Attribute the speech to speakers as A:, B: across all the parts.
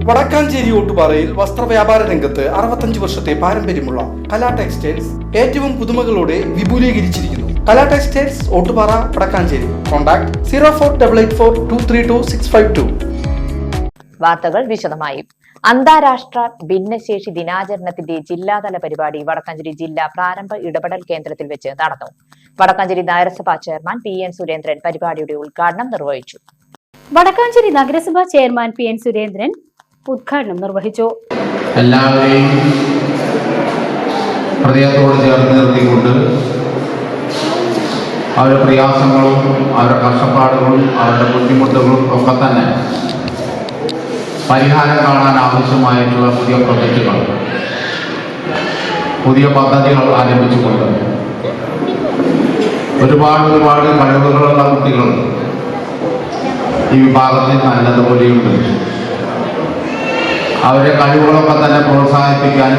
A: വടക്കാഞ്ചേരി ഓട്ടുപാറയിൽ വസ്ത്രവ്യാപാര രംഗത്ത് 65 വർഷത്തെ പാരമ്പര്യമുള്ള കലാ ടെക്സ്റ്റൈൽസ് ഏറ്റവും പുതുമകളോടെ വിപുലീകരിച്ചിരിക്കുന്നു. കലാ ടെക്സ്റ്റൈൽസ് ഓട്ടുപാറ വടക്കാഞ്ചേരി. കോൺടാക്ട് 0488423262.
B: വാർത്തകൾ വിശദമായി. അന്താരാഷ്ട്ര ഭിന്നശേഷി ദിനാചരണത്തിന്റെ ജില്ലാതല പരിപാടി വടക്കാഞ്ചേരി ജില്ലാ പ്രാരംഭ ഇടപെടൽ കേന്ദ്രത്തിൽ വെച്ച് നടന്നു. വടക്കാഞ്ചേരി നഗരസഭാ ചെയർമാൻ PN സുരേന്ദ്രൻ പരിപാടിയുടെ ഉദ്ഘാടനം നിർവഹിച്ചു.
C: വടക്കാഞ്ചേരി നഗരസഭാ ചെയർമാൻ PN സുരേന്ദ്രൻ ഉദ്ഘാടനം നിർവഹിച്ചു.
D: എല്ലാവരെയും ഹൃദയത്തോട് ചേർന്ന് നിർത്തിക്കൊണ്ട് അവരുടെ പ്രയാസങ്ങളും അവരുടെ കഷ്ടപ്പാടുകളും അവരുടെ ബുദ്ധിമുട്ടുകളും ഒക്കെ തന്നെ പരിഹാരം കാണാൻ ആവശ്യമായിട്ടുള്ള പുതിയ പ്രൊജക്റ്റുകൾ, പുതിയ പദ്ധതികൾ ആരംഭിച്ചുകൊണ്ട് ഒരുപാട് കഴിവുകളുള്ള കുട്ടികൾ ഈ വിഭാഗത്തിൽ നല്ലതുപോലെയുണ്ട്. അവരുടെ കഴിവുകളൊക്കെ തന്നെ പ്രോത്സാഹിപ്പിക്കാൻ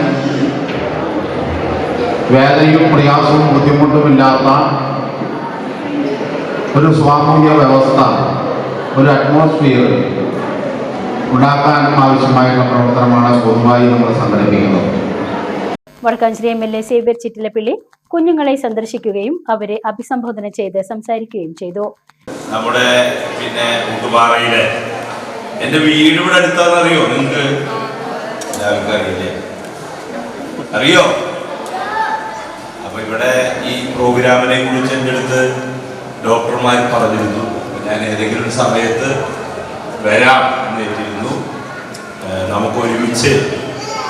D: വേദനയും പ്രയാസവും ബുദ്ധിമുട്ടുമില്ലാത്ത ഒരു സാമൂഹ്യ വ്യവസ്ഥ, ഒരു അറ്റ്മോസ്ഫിയർ ഉണ്ടാക്കാൻ ആവശ്യമായുള്ള പ്രവർത്തനമാണ് പൊതുവായി നമ്മൾ സംഘടിപ്പിക്കുന്നത്.
C: വടക്കാഞ്ചേരി MLA സേവ്യർ ചിറ്റിലപ്പിള്ളി കുഞ്ഞുങ്ങളെ സന്ദർശിക്കുകയും അവരെ അഭിസംബോധന ചെയ്ത് സംസാരിക്കുകയും ചെയ്തു.
E: നമ്മുടെ ഊട്ടുപാറയിലെ എൻ്റെ വീട് ഇവിടെ അടുത്താണെന്നറിയോ? നിങ്ങൾക്ക് എല്ലാവർക്കും അറിയില്ലേ? അറിയോ? അപ്പൊ ഇവിടെ ഈ പ്രോഗ്രാമിനെ കുറിച്ച് എൻ്റെ അടുത്ത് ഡോക്ടർമാർ പറഞ്ഞിരുന്നു. ഞാൻ ഏതെങ്കിലും ഒരു സമയത്ത് വരാം എന്ന് ഏറ്റിരുന്നു. നമുക്ക് ഒരുമിച്ച്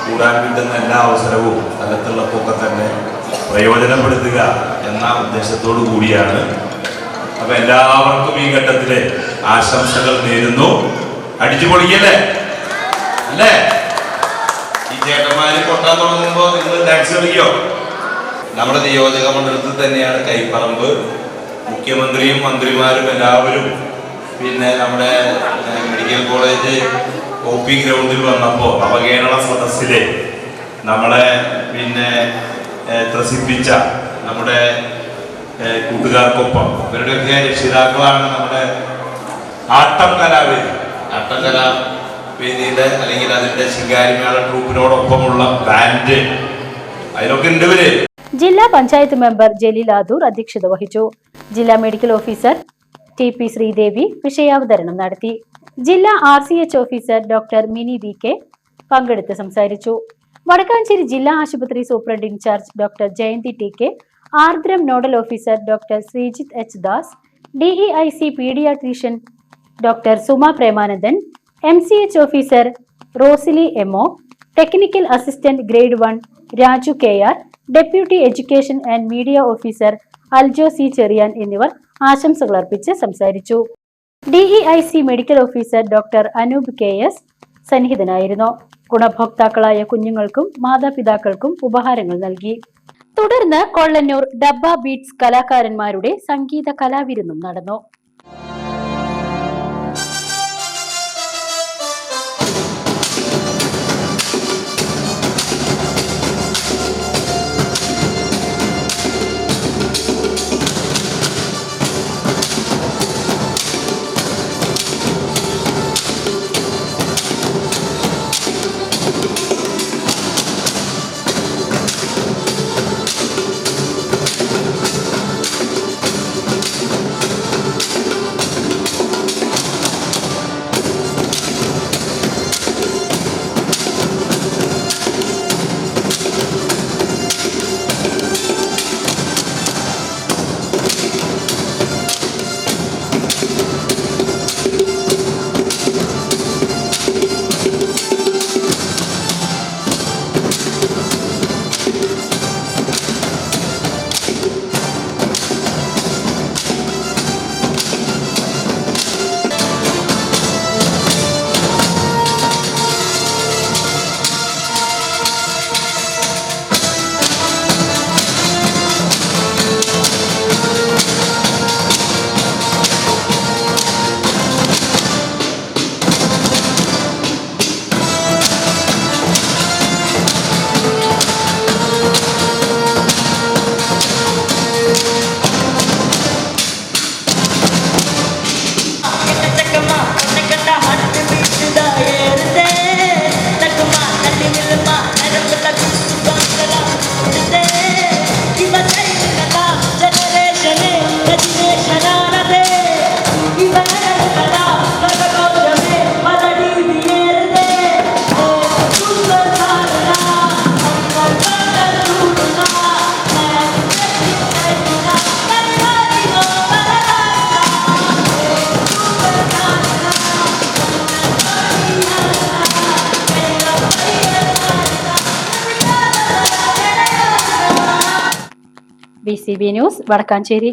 E: കൂടാൻ കിട്ടുന്ന എല്ലാ അവസരവും സ്ഥലത്തുള്ളപ്പൊക്കെ തന്നെ പ്രയോജനപ്പെടുത്തുക എന്ന ഉദ്ദേശത്തോടു കൂടിയാണ്. അപ്പൊ എല്ലാവർക്കും ഈ ഘട്ടത്തില് ആശംസകൾ നേരുന്നു. അടിച്ചു പൊളിക്കല്ലേ അല്ലേ? ഈ ചേട്ടന്മാര് കൊട്ടാൻ തുടങ്ങുമ്പോ നിങ്ങൾ ഡാൻസ് കളിക്കോ? നമ്മുടെ നിയോജക മണ്ഡലത്തിൽ തന്നെയാണ് കൈപ്പറമ്പ്. മുഖ്യമന്ത്രിയും മന്ത്രിമാരും എല്ലാവരും നമ്മുടെ മെഡിക്കൽ കോളേജ് OP ഗ്രൗണ്ടിൽ വന്നപ്പോൾ അവഹേളന സദസ്സിലെ നമ്മളെ ത്രസിപ്പിച്ച നമ്മുടെ കൂട്ടുകാർക്കൊപ്പം ഇവരുടെയൊക്കെ രക്ഷിതാക്കളാണ് നമ്മുടെ ആട്ടം കലാവേദിയുടെ അല്ലെങ്കിൽ അതിന്റെ ശിങ്കാരിമേള ട്രൂപ്പിനോടൊപ്പമുള്ള ബാൻഡ്, അതിലൊക്കെ ഉണ്ട് ഇവര്.
C: ജില്ലാ പഞ്ചായത്ത് മെമ്പർ ജലീൽ ആദൂർ അധ്യക്ഷത വഹിച്ചു. ജില്ലാ മെഡിക്കൽ ഓഫീസർ TP ശ്രീദേവി വിഷയാവതരണം നടത്തി. ജില്ലാ RCH officer doctor Mini VK പങ്കെടുത്ത് സംസാരിച്ചു. വടക്കാഞ്ചേരി ജില്ലാ ആശുപത്രി superintendent incharge doctor Jayanthi TK, Aardram nodal officer doctor Sreejith H Das, DEIC paediatrician doctor Suma Premanandan, MCH officer Rosily MO, technical assistant grade 1 Raju KR, deputy education and media officer Aljo C Cherian എന്നിവർ ആശംസകൾ അർപ്പിച്ച് സംസാരിച്ചു. DEIC medical officer doctor Anoop KS സന്നിഹിതനായിരുന്നു. ഗുണഭോക്താക്കളായ കുഞ്ഞുങ്ങൾക്കും മാതാപിതാക്കൾക്കും ഉപഹാരങ്ങൾ നൽകി. തുടർന്ന് കൊള്ളന്നൂർ ഡബ്ബ ബീറ്റ്സ് കലാകാരന്മാരുടെ സംഗീത കലാവിരുന്നും നടന്നു. BCB news Vadakkanchery.